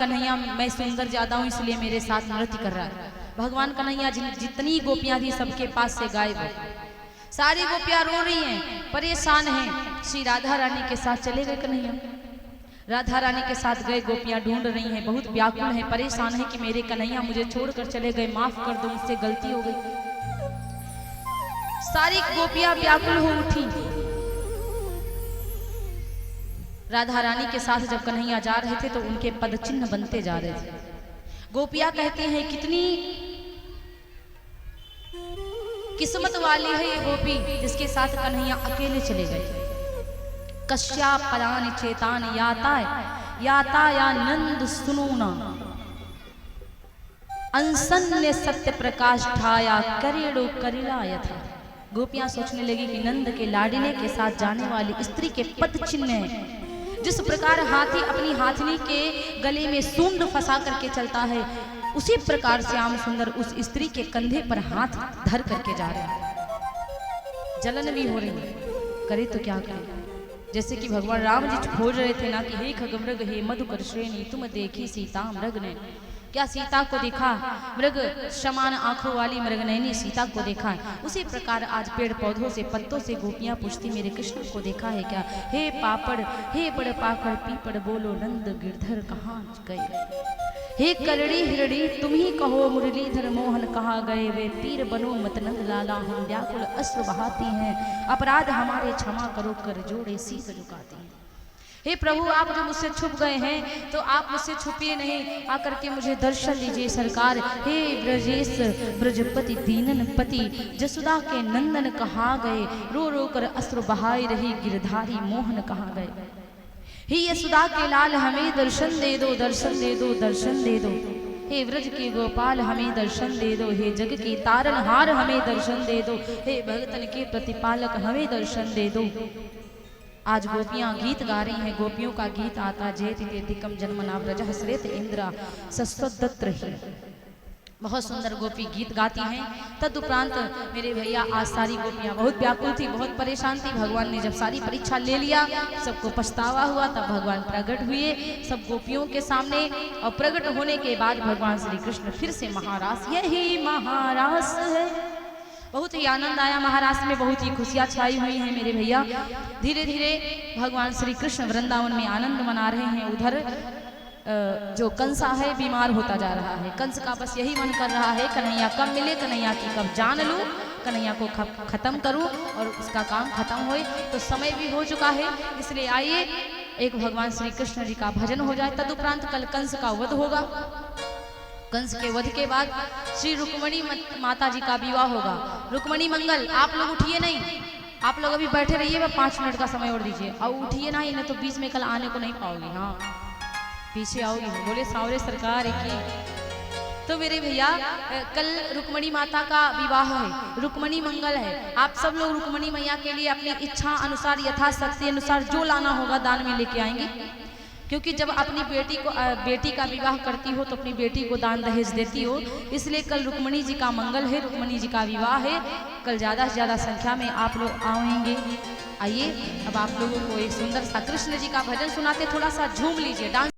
कन्हैया मैं सुंदर ज्यादा हूँ इसलिए मेरे साथ नृत्य कर रहा है। भगवान कन्हैया जितनी गोपियां थी सबके पास से गायब हो, सारी गोपियां रो रही हैं, परेशान हैं। श्री राधा रानी के साथ चले गए कन्हैया, राधा रानी के साथ गए। गोपियां ढूंढ रही हैं, बहुत व्याकुल हैं, परेशान हैं कि मेरे कन्हैया मुझे छोड़कर चले गए, माफ कर दो, मुझसे गलती हो गई। सारी गोपियां व्याकुल हो उठी। राधा रानी के साथ जब कन्हैया जा रहे थे तो उनके पद चिन्ह बनते जा रहे थे। गोपियां कहती हैं कितनी किस्मत वाली है ये गोपी जिसके साथ कन्हैया अकेले चले गए। कश्या परान चेतान याता या नंद सुनूना अंसन्य सत्य प्रकाश ठाया करेड़ो करिला यथा। गोपियां सोचने लगी कि नंद के लाडले के साथ जाने वाली स्त्री के पद चिन्ह है। जिस प्रकार हाथी अपनी हाथनी के गले में सूंड फंसा करके चलता है, उसी प्रकार श्याम सुंदर उस स्त्री के कंधे पर हाथ धर करके जा रहे हैं। जलन भी हो रही है, करे तो क्या करे। जैसे कि भगवान राम जी खोज रहे थे ना कि हे खगमृग हे मधुकर श्रेणी तुम देखी सीता मृग ने। क्या सीता को देखा? मृग समान आंखों वाली मृगनयनी सीता को देखा है। उसी प्रकार आज पेड़ पौधों से पत्तों से गोपियां पूछती मेरे कृष्ण को देखा है क्या? हे पापड़ हे बड़ पाकड़ पीपड़ बोलो नंद गिरधर कहाँ गए। हे करड़ी हिरड़ी तुम ही कहो मुरलीधर मोहन कहाँ गए। वे पीर बनो मत नंद लाला हम व्याकुल अश्रु बहाती हैं, अपराध हमारे क्षमा करो कर जोड़े शीश झुकाती हैं। हे प्रभु आप जो मुझसे छुप गए हैं तो आप मुझसे छुपिए नहीं, आकर के मुझे दर्शन दीजिए सरकार। हे ब्रजेश ब्रजपति दीनन पति जसुदा के नंदन कहाँ गए। रो रो कर अश्रु बहाई रही गिरधारी मोहन कहाँ गए। हे यशोदा के लाल हमें दर्शन दे दो, दर्शन दे दो, दर्शन दे दो। हे व्रज के गोपाल हमें दर्शन दे दो, हे जग के तारनहार हमें दर्शन दे दो, हे भगतन के प्रतिपालक हमें दर्शन दे दो। आज गोपियां गीत गा रही हैं, गोपियों का गीत आता जेति तेतिकम जन्मना व्रज हसरेत इंद्रा सस्वदत्र ही। बहुत सुंदर गोपी गीत गाती हैं। तदुपरांत मेरे भैया आज सारी गोपियां बहुत व्याकुल थी, बहुत परेशान थी। भगवान ने जब सारी परीक्षा ले लिया, सबको पछतावा हुआ, तब भगवान प्रकट हुए सब गोपियों के सामने। और प्रकट होने के बाद भगवान श्री कृष्ण फिर से महारास, यही महारास है। बहुत ही आनंद आया, महाराष्ट्र में बहुत ही खुशियां छाई हुई हैं मेरे भैया। धीरे धीरे भगवान श्री कृष्ण वृंदावन में आनंद मना रहे हैं। उधर जो कंसा है बीमार होता जा रहा है। कंस का बस यही मन कर रहा है कन्हैया कब मिले, कन्हैया की कब जान लूं, कन्हैया को खत्म करूं और उसका काम खत्म होए। तो समय भी हो चुका है, इसलिए आइए एक भगवान श्री कृष्ण जी का भजन हो जाए। तदुपरांत कल कंस का वध होगा। कंस के वध के बाद श्री रुक्मणी माता जी का विवाह होगा। रुक्मणी मंगल आप लोग उठिए नहीं, आप लोग अभी बैठे रहिए, 5 मिनट का समय और दीजिए। और उठिए ना, इन्हें तो बीच में कल आने को नहीं पाओगी। हाँ पीछे आओगी, बोले सावरे सरकार की। तो मेरे भैया कल रुक्मणी माता का विवाह है, रुक्मणी मंगल है। आप सब लोग रुक्मणी मैया के लिए अपनी इच्छा अनुसार यथाशक्ति अनुसार जो लाना होगा दान में लेके आएंगे। क्योंकि जब अपनी बेटी का विवाह करती हो तो अपनी बेटी को दान दहेज देती हो, इसलिए कल रुक्मणी जी का मंगल है, रुक्मणी जी का विवाह है। कल ज़्यादा से ज़्यादा संख्या में आप लोग आएंगे। आइए अब आप लोगों को एक सुंदर सा कृष्ण जी का भजन सुनाते, थोड़ा सा झूम लीजिए, डांस